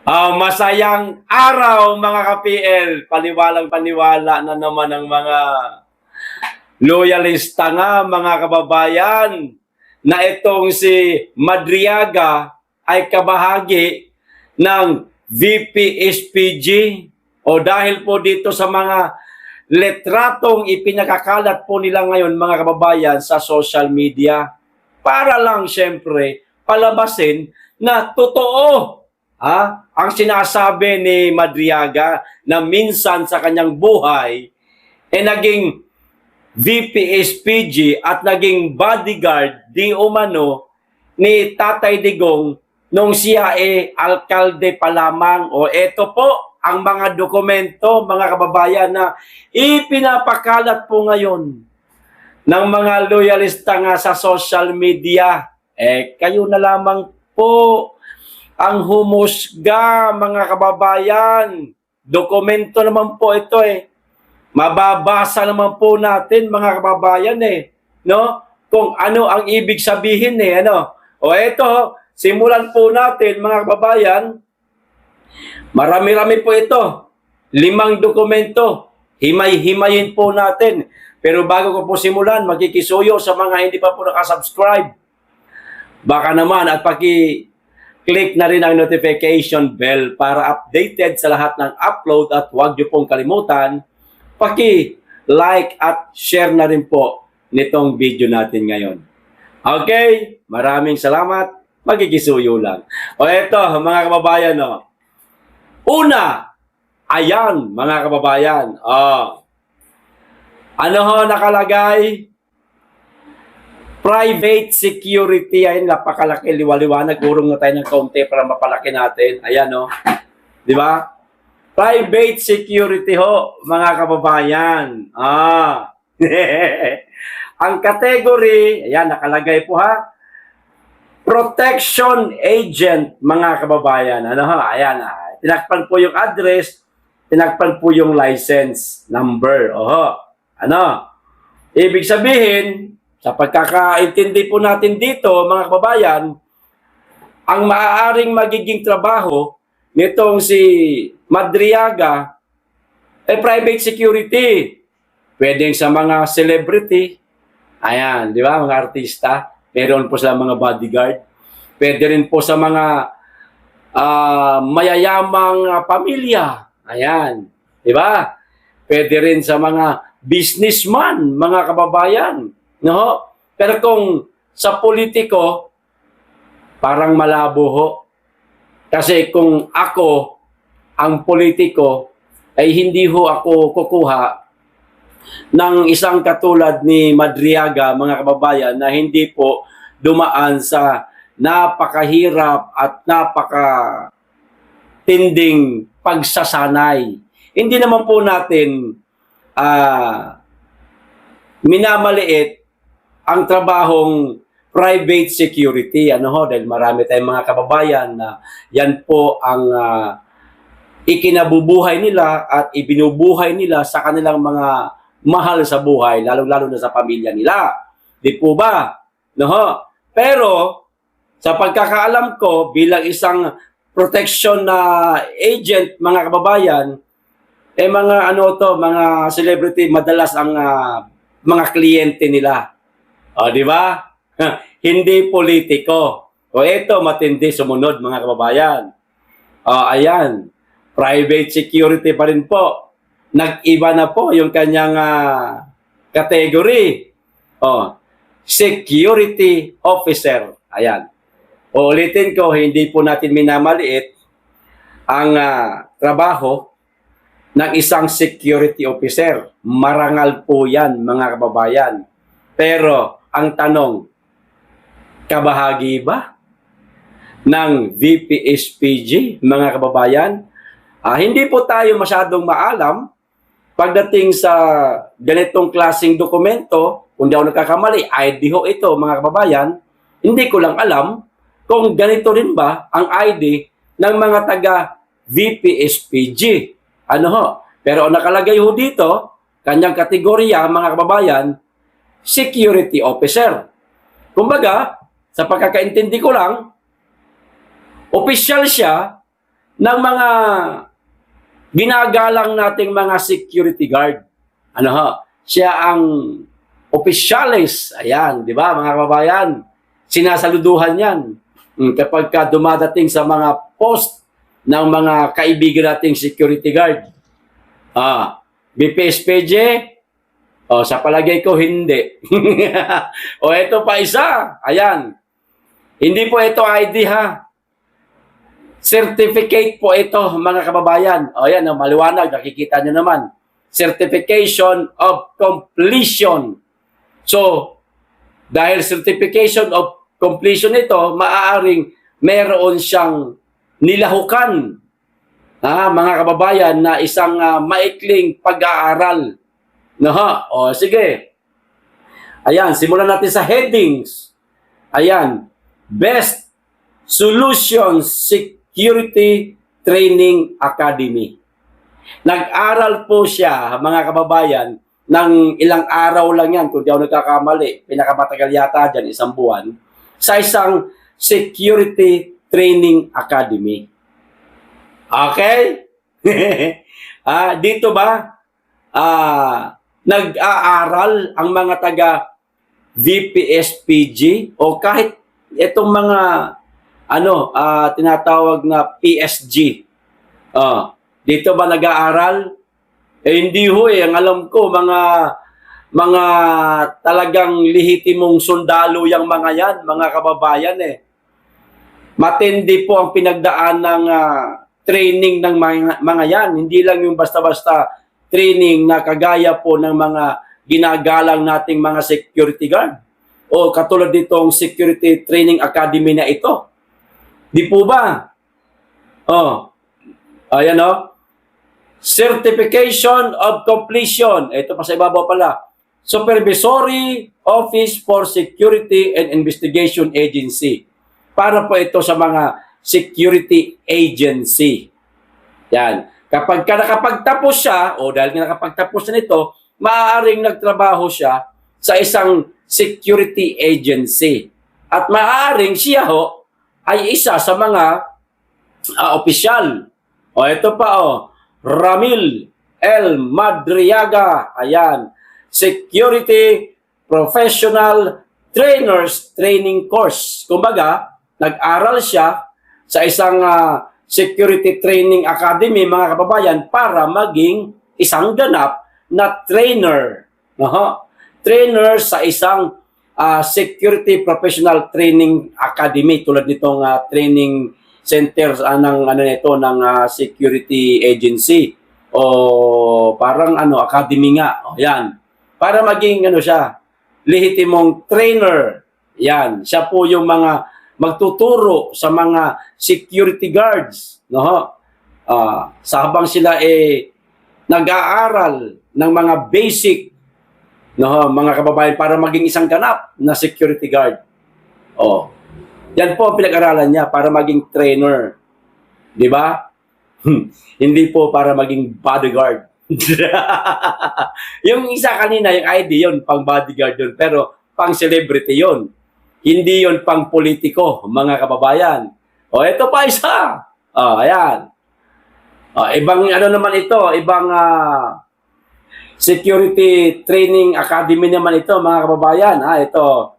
Masayang araw mga ka-PL. Paniwalang paniwala na naman ang mga loyalista nga mga kababayan na itong si Madriaga ay kabahagi ng VP-SPG o dahil po dito sa mga letratong ipinakakalat po nila ngayon mga kababayan sa social media para lang syempre palabasin na totoo ang sinasabi ni Madriaga na minsan sa kanyang buhay naging VP-SPG at naging bodyguard di umano ni Tatay Digong nung siya alkalde pa lamang. O eto po ang mga dokumento mga kababayan na ipinapakalat po ngayon ng mga loyalista nga sa social media. Kayo na lamang po ang humusga mga kababayan. Dokumento naman po ito Mababasa naman po natin mga kababayan no? Kung ano ang ibig sabihin O ito, simulan po natin mga kababayan. Marami-rami po ito. 5 dokumento. Himay-himayin po natin. Pero bago ko po simulan, magkikisuyo sa mga hindi pa po nakasubscribe. Baka naman at click na rin ang notification bell para updated sa lahat ng upload at huwag niyo pong kalimutan, like at share na rin po nitong video natin ngayon. Okay, maraming salamat. Magkikisuyo lang. O eto mga kababayan Una, ayan mga kababayan. Ano nakalagay? Private security, ay napakalaki, liwaliwanag, urong na tayo ng kaunti para mapalaki natin. Ayan di ba? Private security mga kababayan. Ang category, ayan nakalagay po protection agent mga kababayan. Ayan tinakpan po yung address, tinakpan po yung license number. Ibig sabihin, sa pagkakaintindi po natin dito, mga kababayan, ang maaaring magiging trabaho nitong si Madriaga private security. Pwedeng sa mga celebrity. Ayan, di ba? Mga artista. Meron po sa mga bodyguard. Pwede rin po sa mga mayayamang pamilya. Ayan, di ba? Pwede rin sa mga businessman, mga kababayan. No? Pero kung sa politiko, parang malabo Kasi kung ako, ang politiko, ay hindi ako kukuha ng isang katulad ni Madriaga, mga kababayan, na hindi po dumaan sa napakahirap at napakatinding pagsasanay. Hindi naman po natin minamaliit ang trabahong private security. Dahil marami tayong mga kababayan na yan po ang ikinabubuhay nila at ibinubuhay nila sa kanilang mga mahal sa buhay, lalo-lalo na sa pamilya nila. Di po ba? Pero, sa pagkakaalam ko, bilang isang protection na agent, mga kababayan, mga celebrity, madalas ang mga kliyente nila. Di ba? Hindi politiko. Ito, matindi sumunod, mga kababayan. Ayan. Private security pa rin po. Nag-iba na po yung kanyang category. Security officer. Ayan. Ulitin ko, hindi po natin minamaliit ang trabaho ng isang security officer. Marangal po yan, mga kababayan. Pero, ang tanong, kabahagi ba ng VP-SPG, mga kababayan? Hindi po tayo masyadong maalam pagdating sa ganitong klaseng dokumento. Kung di ako nagkakamali, ID ito, mga kababayan. Hindi ko lang alam kung ganito rin ba ang ID ng mga taga VP-SPG. Pero nakalagay dito, kanyang kategorya, mga kababayan, security officer. Kumbaga, sa pagkakaintindi ko lang, opisyal siya ng mga ginagalang nating mga security guard. Ano ho? Siya ang opisyalis. Ayan, di ba mga kababayan? Sinasaluduhan yan. Kapag ka dumadating sa mga post ng mga kaibigan nating security guard. BPSPJ, sa palagay ko hindi. Ito pa isa. Ayan. Hindi po ito ID ha. Certificate po ito mga kababayan. Ayan, maliwanag. Nakikita nyo naman. Certification of completion. So, dahil certification of completion ito, maaaring meron siyang nilahukan, mga kababayan, na isang maikling pag-aaral. Sige. Ayan, simulan natin sa headings. Ayan, Best Solutions Security Training Academy. Nag-aral po siya, mga kababayan, ng ilang araw lang yan, kung di ako nagkakamali, pinakamatagal yata dyan, 1 buwan, sa isang Security Training Academy. Okay? Dito ba, nag-aaral ang mga taga VPSPG o kahit itong mga tinatawag na PSG. Dito ba nag-aaral? Hindi ho eh. Ang alam ko, mga talagang lihitimong sundalo yung mga yan, mga kababayan eh. Matindi po ang pinagdaan ng training ng mga yan. Hindi lang yung basta-basta training na kagaya po ng mga ginagalang nating mga security guard. O katulad ditong Security Training Academy na ito. Di po ba? Ayan o. Certification of Completion. Ito pa sa ibabaw pala. Supervisory Office for Security and Investigation Agency. Para po ito sa mga security agency. Yan. Kapag nakapagtapos siya, o dahil nakapagtapos na nito, maaaring nagtrabaho siya sa isang security agency. At maaaring siya ay isa sa mga opisyal. Ito pa Ramil L. Madriaga. Ayan. Security Professional Trainers Training Course. Kumbaga, nag-aral siya sa isang Security Training Academy, mga kababayan, para maging isang ganap na trainer. Trainer sa isang Security Professional Training Academy, tulad nitong training center ng security agency o parang academy nga. Yan. Para maging siya, lehitimong trainer. Yan. Siya po yung mga magtuturo sa mga security guards, sa habang sila nag-aaral ng mga basic, mga kababayan, para maging isang ganap na security guard. Yan po ang pinag-aralan niya, para maging trainer. Di ba? Hindi po para maging bodyguard. Yung isa kanina, yung ID yun, pang bodyguard yun, pero pang celebrity yun. Hindi yun pang politiko, mga kababayan. Ito pa isa. Ayan. Ibang naman ito, ibang Security Training Academy naman ito, mga kababayan. Ito,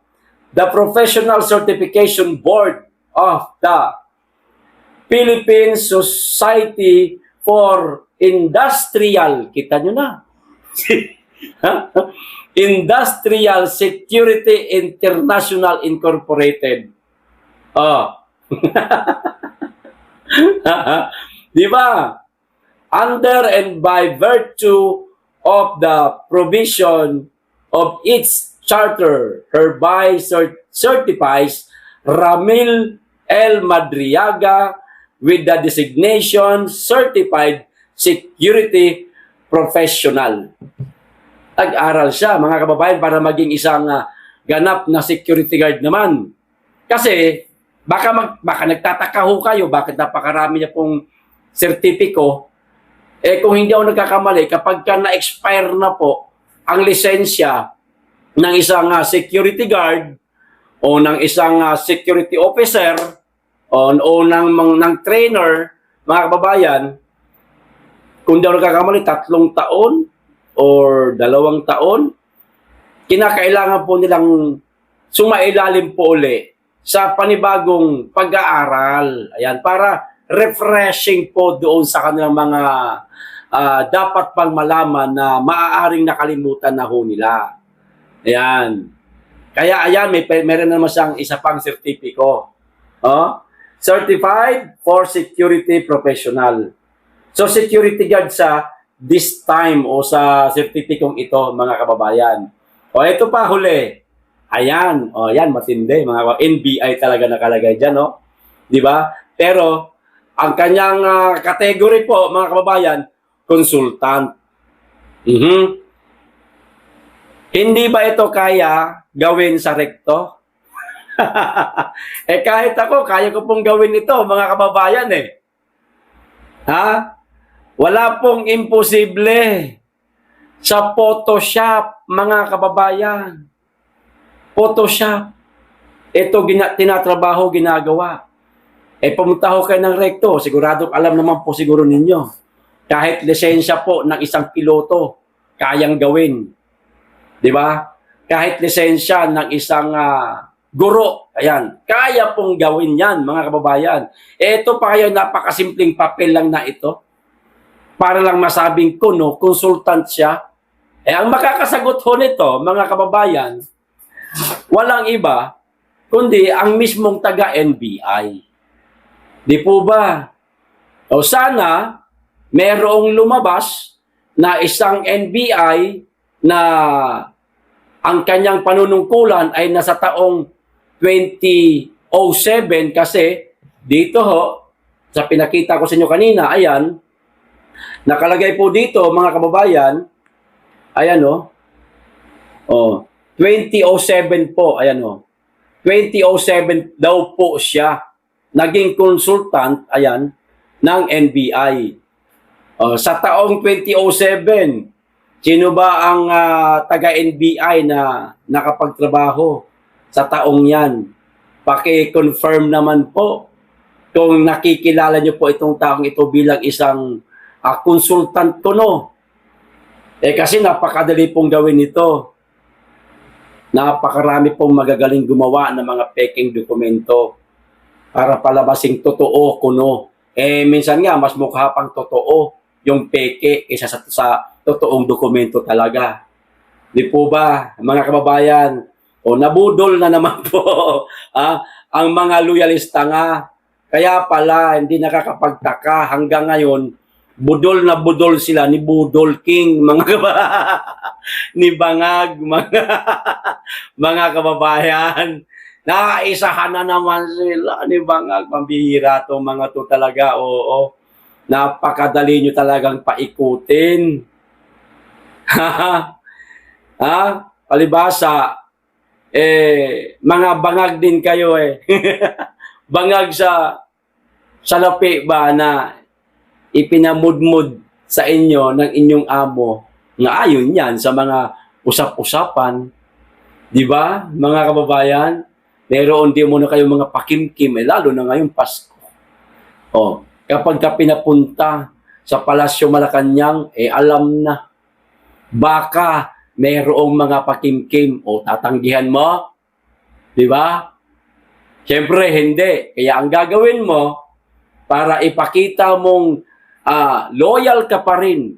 the Professional Certification Board of the Philippine Society for Industrial, kita nyo na, Industrial Security International Incorporated. Di ba? Under and by virtue of the provision of its charter, hereby certifies Ramil L. Madriaga with the designation Certified Security Professional. Nag-aral siya, mga kababayan, para maging isang ganap na security guard naman. Kasi, baka nagtataka ho kayo, bakit napakarami niya pong sertipiko. Kung hindi ako nagkakamali, kapag na-expire na po ang lisensya ng isang security guard o ng isang security officer o ng trainer, mga kababayan, kung daw nagkakamali, 3 taon or 2 taon, kinakailangan po nilang sumailalim po uli sa panibagong pag-aaral. Ayan, para refreshing po doon sa kanilang mga dapat pang malaman na maaaring nakalimutan na ho nila. Ayan. Kaya ayan, meron naman siyang isa pang sertipiko. Oh? Certified for Security Professional. So security guard sa this time o sa sertipikong ito, mga kababayan. O ito pa huli. Ayan, o yan matindi, mga NBI talaga nakalagay diyan, no? 'Di ba? Pero ang kanyang category po, mga kababayan, consultant. Hindi ba ito kaya gawin sa rekto? Eh kahit ako, kaya ko pong gawin ito, mga kababayan eh. Ha? Wala pong imposible sa Photoshop, mga kababayan. Photoshop. Ito tinatrabaho, ginagawa. Eh pumunta ho kayo ng rekto, sigurado alam naman po siguro ninyo. Kahit lisensya po ng isang piloto, kayang gawin. 'Di ba? Kahit lisensya ng isang guro, ayan, kaya pong gawin 'yan, mga kababayan. Ito pa kayo, napakasimpleng papel lang na ito. Para lang masabing kuno, consultant siya. Eh ang makakasagot ho nito, mga kababayan, walang iba kundi ang mismong taga-NBI. Di po ba? O sana merong lumabas na isang NBI na ang kanyang panunungkulan ay nasa taong 2007, kasi dito ho, sa pinakita ko sa inyo kanina, ayan, nakalagay po dito, mga kababayan, ayan o, 2007 po, ayan o, 2007 daw po siya naging consultant, ayan, ng NBI. Sa taong 2007, sino ba ang taga-NBI na nakapagtrabaho sa taong yan? Paki-confirm naman po kung nakikilala niyo po itong taong ito bilang isang consultant ko, no? Eh kasi napakadali pong gawin ito. Napakarami pong magagaling gumawa ng mga peking dokumento para palabasing totoo kuno. Eh minsan nga mas mukha pang totoo yung peke kaysa sa totoong dokumento talaga. Di po ba, mga kababayan? O nabudol na naman po ang mga loyalista nga. Kaya pala hindi nakakapagtaka hanggang ngayon, budol na budol sila ni Budol King, mga ni Bangag, mga kababayan. Naisahan na naman sila ni Bangag. Pambihira to, mga to talaga. Oo. Napakadali nyo talagang paikutin. Palibasa, mga bangag din kayo eh. Bangag sa salapi ba na ipinamudmud sa inyo ng inyong amo, nga ayon yan sa mga usap-usapan. Di ba, mga kababayan? Meron din muna kayo mga pakimkim, lalo na ngayong Pasko. Kapag ka pinapunta sa Palasyo Malacanang, alam na, baka mayroong mga pakimkim o tatanggihan mo. Di ba? Siyempre, hindi. Kaya ang gagawin mo, para ipakita mong loyal ka pa rin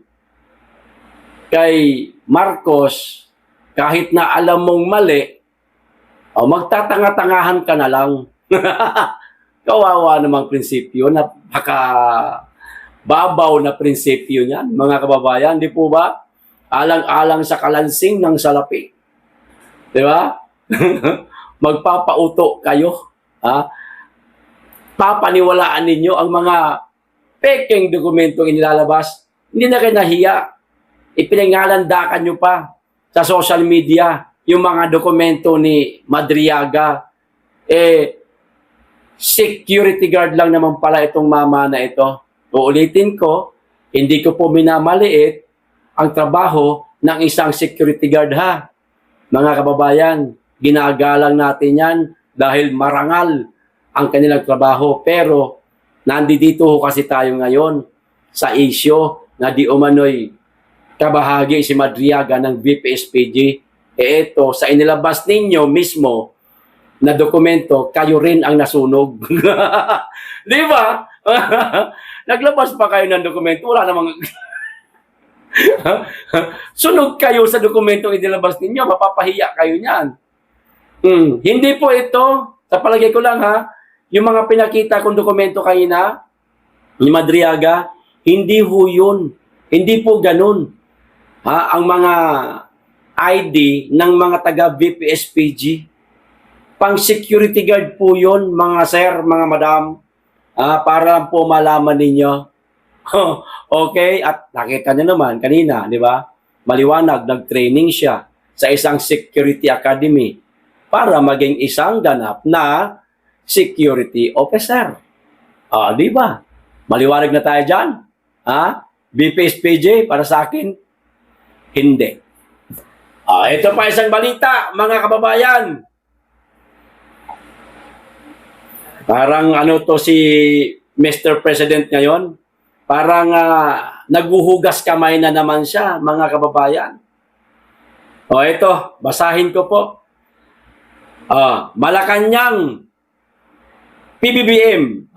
kay Marcos, kahit na alam mong mali, magtatanga-tangahan ka na lang. Kawawa namang prinsipyo, napaka-babaw na prinsipyo niyan, mga kababayan, di po ba? Alang-alang sa kalansing ng salapi. Di ba? Magpapauto kayo. Papaniwalaan ninyo ang mga peking dokumentong inilalabas. Hindi na kayo nahiya. Ipinangalandakan nyo pa sa social media yung mga dokumento ni Madriaga. Security guard lang naman pala itong mama na ito. Uulitin ko, hindi ko po minamaliit ang trabaho ng isang security guard, ha. Mga kababayan, ginagalang natin yan dahil marangal ang kanilang trabaho. Pero nandito ho kasi tayo ngayon sa issue na di umano'y kabahagi si Madriaga ng VPSPG. Ito, sa inilabas ninyo mismo na dokumento, kayo rin ang nasunog. Di ba? Naglabas pa kayo ng dokumento, wala namang... Sunog kayo sa dokumentong inilabas ninyo, mapapahiya kayo niyan. Hindi po ito, sa palagay ko lang ha, yung mga pinakita kong dokumento kanina, ni Madriaga, hindi ho yun. Hindi po ganun. Ha, ang mga ID ng mga taga-VPSPG, pang security guard po yun, mga sir, mga madam, para lang po malaman ninyo. Okay, at nakita niyo naman kanina, di ba? Maliwanag, nag-training siya sa isang security academy para maging isang ganap na security officer. Di ba? Maliwanag na tayo dyan. VPSPJ, para sa akin, hindi. Ito pa isang balita, mga kababayan. Parang ano to si Mr. President ngayon, parang naghuhugas kamay na naman siya, mga kababayan. Ito, basahin ko po. Malacanang, PBBM,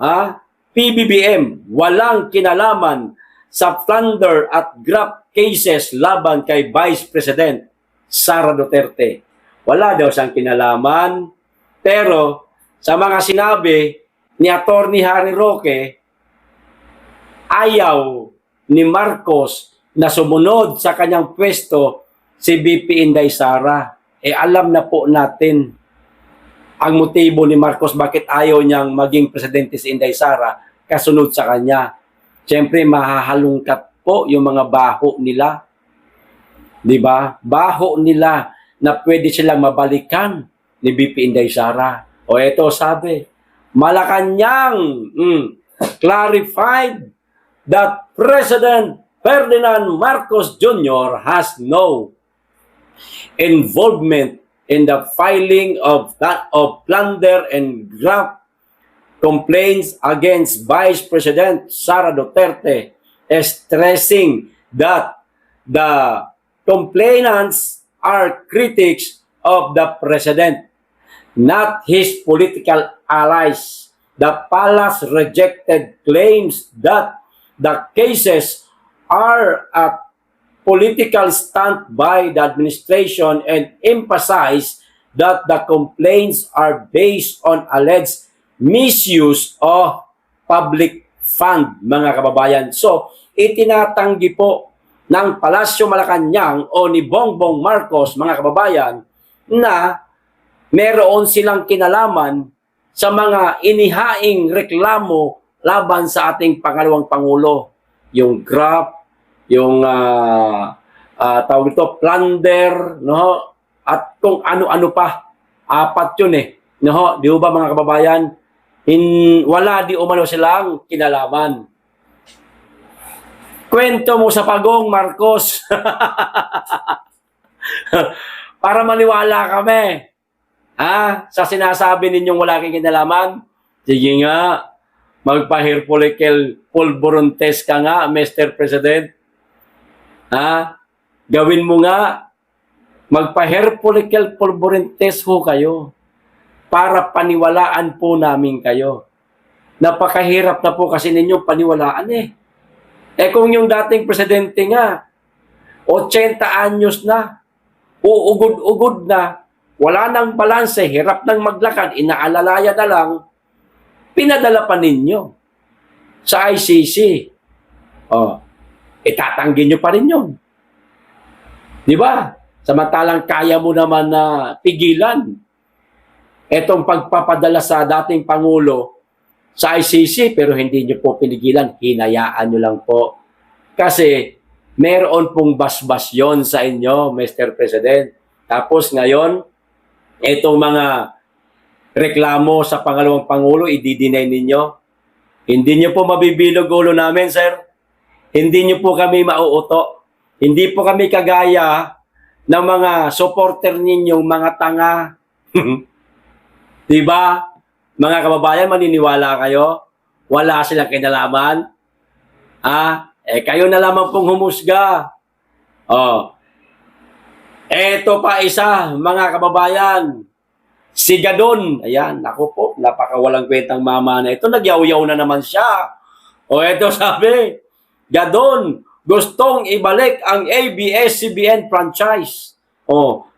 PBBM, walang kinalaman sa plunder at graft cases laban kay Vice President Sara Duterte. Wala daw siyang kinalaman, pero sa mga sinabi ni Attorney Harry Roque, ayaw ni Marcos na sumunod sa kanyang pwesto si VP Inday Sara. Alam na po natin ang motibo ni Marcos bakit ayaw niyang maging presidente si Inday Sara kasunod sa kanya. Siyempre, mahahalungkat po yung mga baho nila. Di ba? Baho nila na pwede silang mabalikan ni VP Inday Sara. Ito sabi, Malacanang clarified that President Ferdinand Marcos Jr. has no involvement in the filing of plunder and graft complaints against Vice President Sara Duterte, stressing that the complainants are critics of the President, not his political allies. The palace rejected claims that the cases are a political stunt by the administration and emphasized that the complaints are based on alleged misuse of public fund, mga kababayan. So, itinatanggi po ng Palasyo Malacanang o ni Bongbong Marcos, mga kababayan, na meron silang kinalaman sa mga inihaing reklamo laban sa ating pangalawang Pangulo. Yung graft, yung tawag ito, plunder, no? At kung ano-ano pa. 4 yun no? Di ba mga kababayan? Wala di umano silang kinalaman. Kwento mo sa pagong, Marcos. Para maniwala kami. Sa sinasabi ninyong wala kang kinalaman? Sige nga, magpa-hair follicle pulburon test ka nga, Mr. President. Gawin mo nga, magpa-hair follicle pulburon test ho kayo para paniwalaan po namin kayo. Napakahirap na po kasi ninyo paniwalaan kung yung dating presidente nga, 80 anyos na, uugod-ugod na, wala nang balanse, hirap nang maglakad, inaalalaya na lang, pinadala pa ninyo sa ICC. Itatanggi nyo pa rin yun. Di ba? Samantalang kaya mo naman na pigilan etong pagpapadala sa dating Pangulo sa ICC, pero hindi nyo po pinigilan. Hinayaan nyo lang po. Kasi meron pong basbas yon sa inyo, Mr. President. Tapos ngayon, itong mga reklamo sa pangalawang Pangulo, i-deny ninyo. Hindi nyo po mabibilog ulo namin, sir. Hindi nyo po kami mauuto. Hindi po kami kagaya ng mga supporter ninyong mga tanga. Diba? Mga kababayan, maniniwala kayo? Wala silang kinalaman. Kayo na lamang pong humusga. Eto pa isa, mga kababayan. Si Gadon. Ayan, ako po, napakawalang kwentang mama na ito. Nagyaw-yaw na naman siya. Eto sabi, Gadon, gustong ibalik ang ABS-CBN franchise.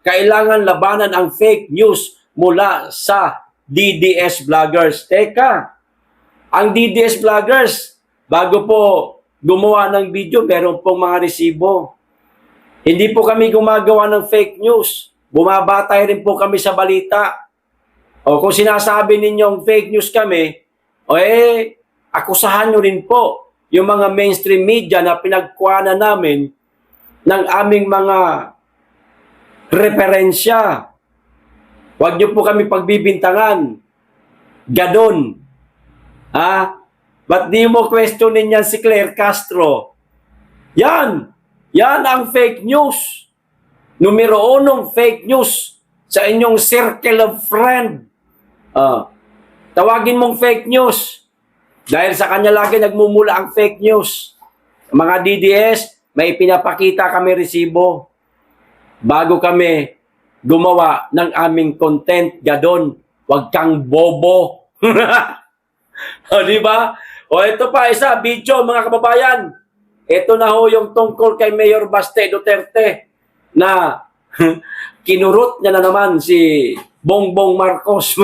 Kailangan labanan ang fake news mula sa DDS vloggers. Teka, ang DDS vloggers, bago po gumawa ng video, meron pong mga resibo. Hindi po kami gumagawa ng fake news. Bumabatay rin po kami sa balita. Kung sinasabi ninyong fake news kami, akusahan nyo rin po yung mga mainstream media na pinagkuhanan namin ng aming mga referensya. Huwag nyo po kami pagbibintangan. Gadon. Ba't di mo questionin yan si Claire Castro? Yan ang fake news. Numero 1 fake news sa inyong circle of friend. Tawagin mong fake news. Dahil sa kanya lagi nagmumula ang fake news. Mga DDS, may pinapakita kami resibo. Bago kami gumawa ng aming content, Gadon, wag kang bobo. Di ba? Ito pa isa, video mga kababayan. Ito na ho yung tungkol kay Mayor Baste Duterte na kinurot niya na naman si Bongbong Marcos.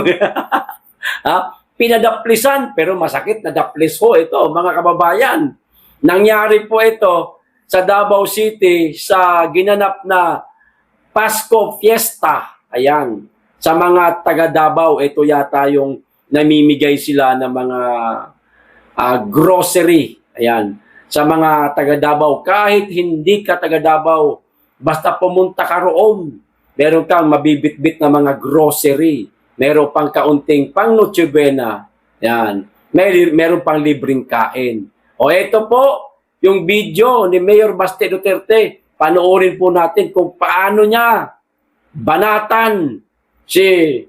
Pinadaplisan, pero masakit na daplis ho ito, mga kababayan. Nangyari po ito sa Davao City sa ginanap na Pasko Fiesta. Ayan. Sa mga taga Davao, ito yata yung namimigay sila ng mga grocery. Ayan. Sa mga taga Davao, kahit hindi ka taga Davao, basta pumunta ka roon, meron kang mabibitbit na mga grocery. Meron pang kaunting pang Noche Buena. Yan. Meron pang libreng kain. Ito po, yung video ni Mayor Baste Duterte. Panoorin po natin kung paano niya banatan si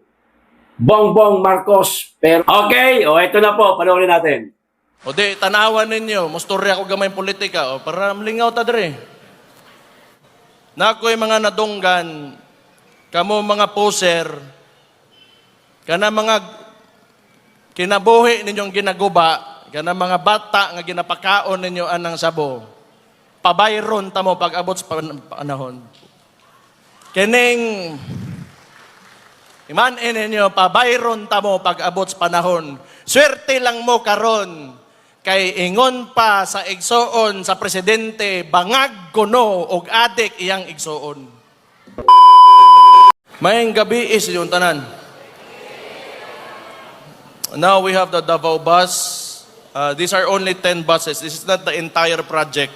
Bongbong Marcos. Pero, okay, ito na po, panoorin natin. Tanawan ninyo, mustorya ko gamay politika, para malingaw ta dre. Na ako'y mga nadunggan, kamo mga poser, kana mga kinabuhi ninyong ginaguba, kana mga bata nga ginapakaon ninyo anang sabo, pabayron tamo pag abot sa panahon. Kining imanin ninyo, pabayron tamo pag abot sa panahon. Swerte lang mo karon. Kay ingon pa sa igsoon sa presidente, bangag kuno og adik iyang igsoon. Mayang gabi is yung tanan. Now we have the Davao bus. These are only 10 buses. This is not the entire project.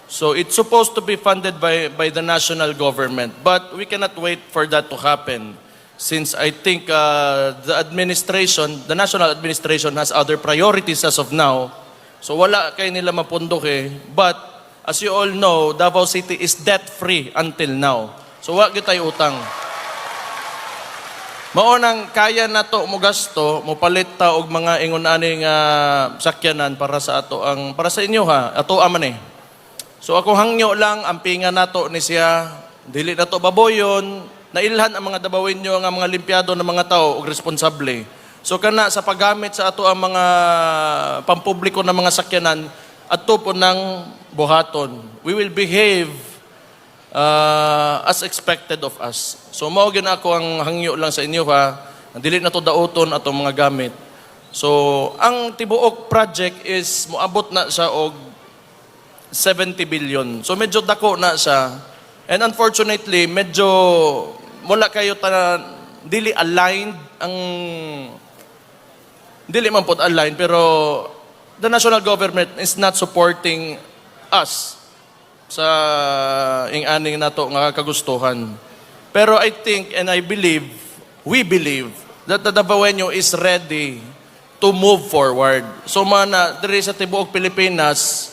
So it's supposed to be funded by the national government. But we cannot wait for that to happen. Since I think the national administration has other priorities as of now. So wala kay nila mapundok eh. But as you all know, Davao City is debt-free until now. So wag gyud tayo utang. Maunang kaya na to mo gasto, mo palit ta og mga ingon aning sakyanan para sa inyo ha. Ato man eh. So ako hangyo lang ang pinga nato ni siya, dili na to baboyon. Nailhan ang mga Dabawenyo nga mga limpyado ng mga tao og responsable. So kana sa paggamit sa ato ang mga pampubliko ng mga sakyanan ato po ng buhaton. We will behave as expected of us. So mao gyud ako ang hangyo lang sa inyo ha. Dili na to daoton atong mga gamit. So ang tibuok project is moabot na sa og 70 billion. So medyo dako na siya. And unfortunately, medyo wala kayo dili aligned dili man pod aligned pero the national government is not supporting us sa ing-aning nato nga kagustuhan. Pero I think and I believe, we believe that the Davaoenyo is ready to move forward. So mana diri sa tibuok Pilipinas,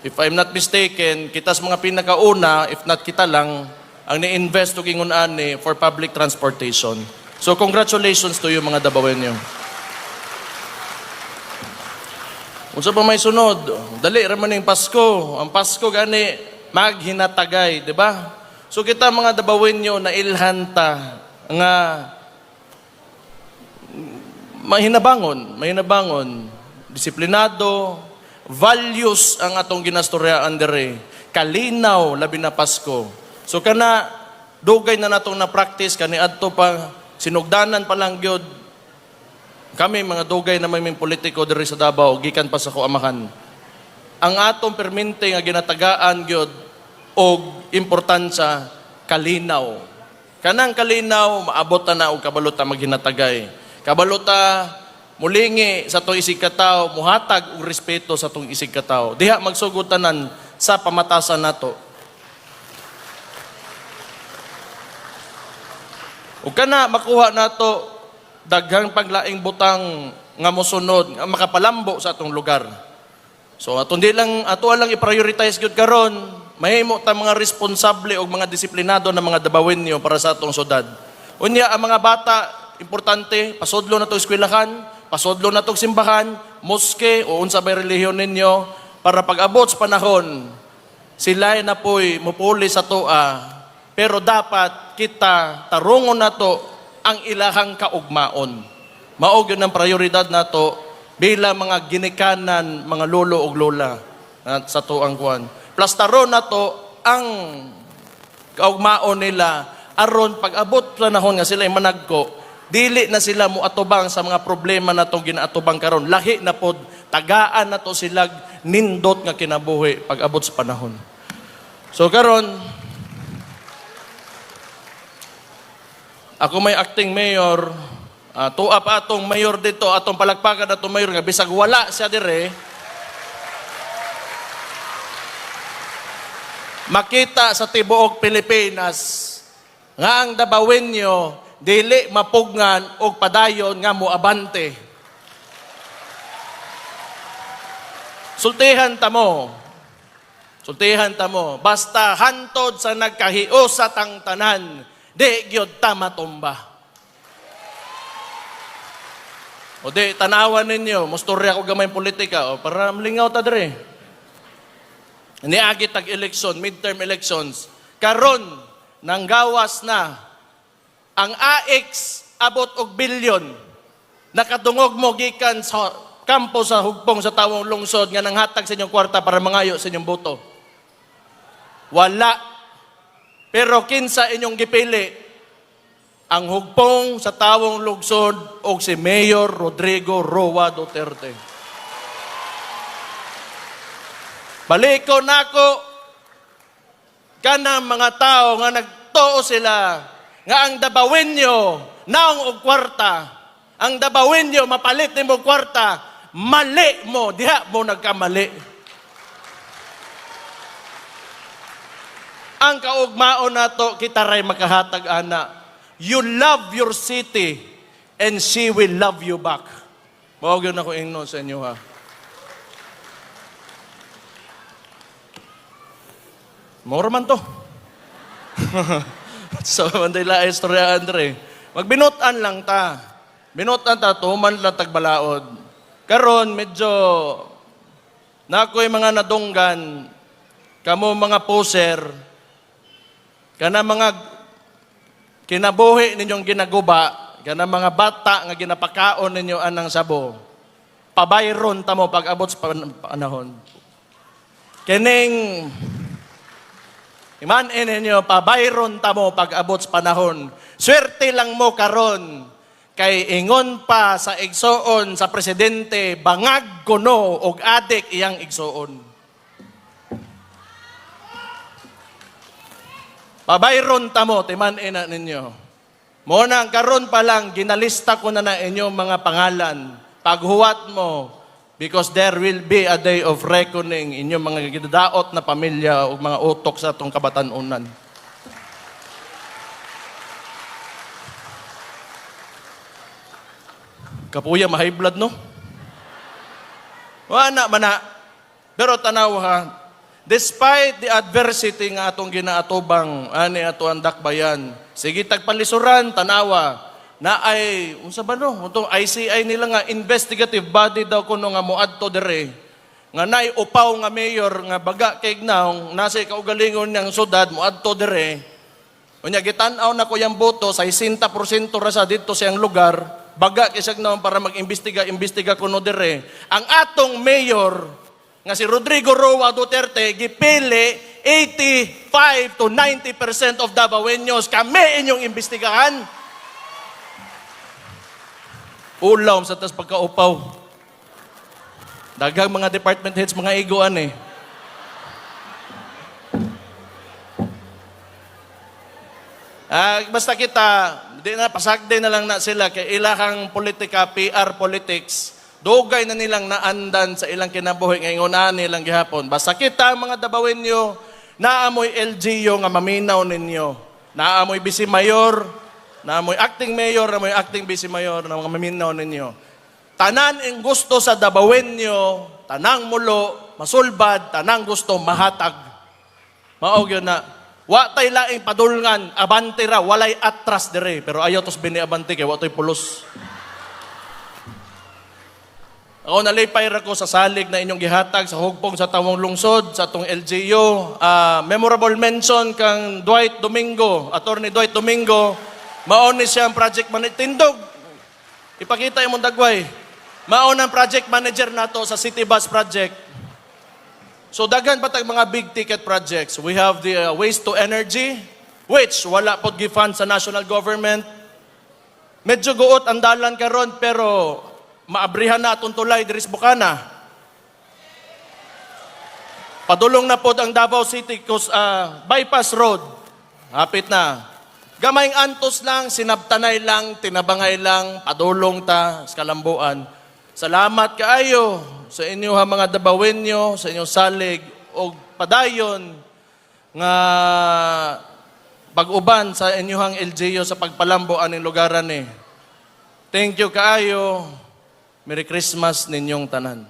if I'm not mistaken, kitas mga pinakauna, if not kita lang, ang ni-invest to kingun ani for public transportation. So congratulations to you mga Davaoenyo. Unsa pa may sunod? Dali ra man ning Pasko. Ang Pasko gani maghinatagay, di ba? So kita mga Dabawenyo na ilhanta nga mahinabangon, disiplinado, values ang atong ginastoryaan dere. Kalinaw labi na Pasko. So kana dugay na natong na practice kani adto pa sinugdanan pa lang gyud kami mga dugay na may politiko diri sa Davao gikan pa sa kuamahan. Ang atong permente nga ginatagaan gyud og importansya kalinaw. Kanang kalinaw maabot na og kabalota maghinatagay. Kabalota mulingi sa atong isig katawo, muhatag og respeto sa atong isig katawo. Diha magsugod tanan sa pamatasan nato. Ug kana makuha nato daghang paglaing butang nga mosunod nga makapalambo sa atong lugar. So ato lang i-prioritize gyud karon, mahimo ta mga responsable o mga disiplinado na mga Dabawenyo para sa atong syudad. Unya ang mga bata importante, pasudlo na to eskwelahan, pasudlo na to simbahan, moske o unsa bay relihiyon ninyo para pag-abot sa panahon sila na po'y mupuli sa toa. Pero dapat kita tarungon na to ang ilahang kaugmaon. Mao gyud ang prioridad nato bilang mga ginikanan, mga lolo ug lola sa tuang kuan. Plus taron nato ang kaugmaon nila aron pag-abot panahon nga sila managko, dili na sila moatubang sa mga problema natong ginaatubang karon. Lahi na pod tagaan nato sila nindot nga kinabuhi pag-abot sa panahon. So karon ako may acting mayor, tuwa pa atong mayor dito, atong palagpakan atong mayor nga bisag wala siya dire. Makita sa tibuok Pilipinas nga ang Dabawenyo dili mapugnan og padayon nga moabante. Sultihan ta mo. Basta hantod sa nagkahiusat ang tanan, di gyud ta matumba. O di tanawan ninyo, mustorya ko gamay politika o para malingaw ta dire. Niagi tag election, midterm elections. Karon nang gawas na ang AX abot og bilyon. Nakadungog mo gikan sa kampo sa hugpong sa tawong lungsod nga nanghatag sa inyong kwarta para mangayo sa inyong boto. Wala. Pero kinsa inyong gipili ang hugpong sa tawong lungsod o si Mayor Rodrigo Roa Duterte. Baliko nako kanang mga tao nga nagtuo sila nga ang Dabawenyo naong og kwarta. Ang Dabawenyo mapalit nimo kwarta, mali mo, diha mo nagkamali. Ang kaugmaon nato kita ray makahatag ana. You love your city and she will love you back. Mao gyud ako ingno sa inyo ha. Moro man to. So, mandila istorya Andre. Magbinutan lang ta. Binutan ta, tuman lang tagbalaod. Karon medyo na ako'y mga nadunggan, kamo mga poser, kana mga kinabuhi ninyong ginaguba, kana mga bata nga ginapakaon ninyo anang sabo, pabayron ta mo pag-abot sa panahon. Kining imanin ninyo, pabayron ta mo pag-abot sa panahon. Swerte lang mo karon kay ingon pa sa igsoon sa presidente, bangag kuno og adik iyang igsoon. Pabayron ta mo, timanin na ninyo. Muna karon pa lang, ginalista ko na inyong mga pangalan. Paghuwat mo, because there will be a day of reckoning inyong mga gidadaot na pamilya o mga utok sa atong kabatanunan. Kapuya, ma-high blood, no? Wala man na. Pero tanaw ha, despite the adversity nga atong ginaatubang, ani ato ang dakbayan, sige tagpalisuran, tanawa, na ay, unsa ba no? Itong ICI nila nga, investigative body daw kuno nga moadto dire. nga nay upaw nga mayor nga baga kay gnaw nasa kaugalingon niyang syudad moadto dire. Unya gitan-aw na ko yang boto sa 60% ra sa dito sa iyang lugar, baga kay siya gnaw para mag-imbestiga kuno dire. Ang atong mayor nga si Rodrigo Roa Duterte gipili 85 to 90% of Davaoenos kami inyong imbestigahan. Ulaw sa tas pagkaupaw. Daghang mga department heads, mga iguan eh. Basta kita, di na, pasagday na lang na sila kay ilahang politika, PR politics, dugay na nilang naandan sa ilang kinabuhi ngayon nilang gihapon. Basta kita, mga Davaoenyo, naamoy LGU nga maminaw ninyo. Naamoy vice mayor, naamoy acting mayor, naamoy acting vice mayor, na mga maminaw ninyo. Tanan ang gusto sa Davaoenyo, tanang mulo, masulbad, tanang gusto mahatag. Maog yun na, wa tay laing padulngan, abante ra, walay atras dire. Pero ayaw tos bini abante kay wa to'y pulos. Ako nalipay ra ko sa salig na inyong gihatag sa hugpong sa tawong lungsod, sa atong LGU. Memorable mention kang Dwight Domingo, Attorney Dwight Domingo, maon ni siyang project manager. Tindog, ipakita yung dagway. Maon ang project manager nato sa City Bus Project. So daghan patag mga big ticket projects. We have the waste to energy, which wala pod gi-fund sa national government. Medyo guot ang dalan karon pero maabrihan na atong tulay diri sa Bukana. Padulong na pod ang Davao City bypass road. Hapit na. Gamayng antos lang, sinabtanay lang, tinabangay lang, padulong ta sa kalambuan. Salamat kaayo sa inyo ha mga Davaoenyo, sa inyong salig o padayon nga pag-uban sa inyong LGU sa pagpalambo aning lugaran ni. Thank you kaayo. Merry Christmas ninyong tanan.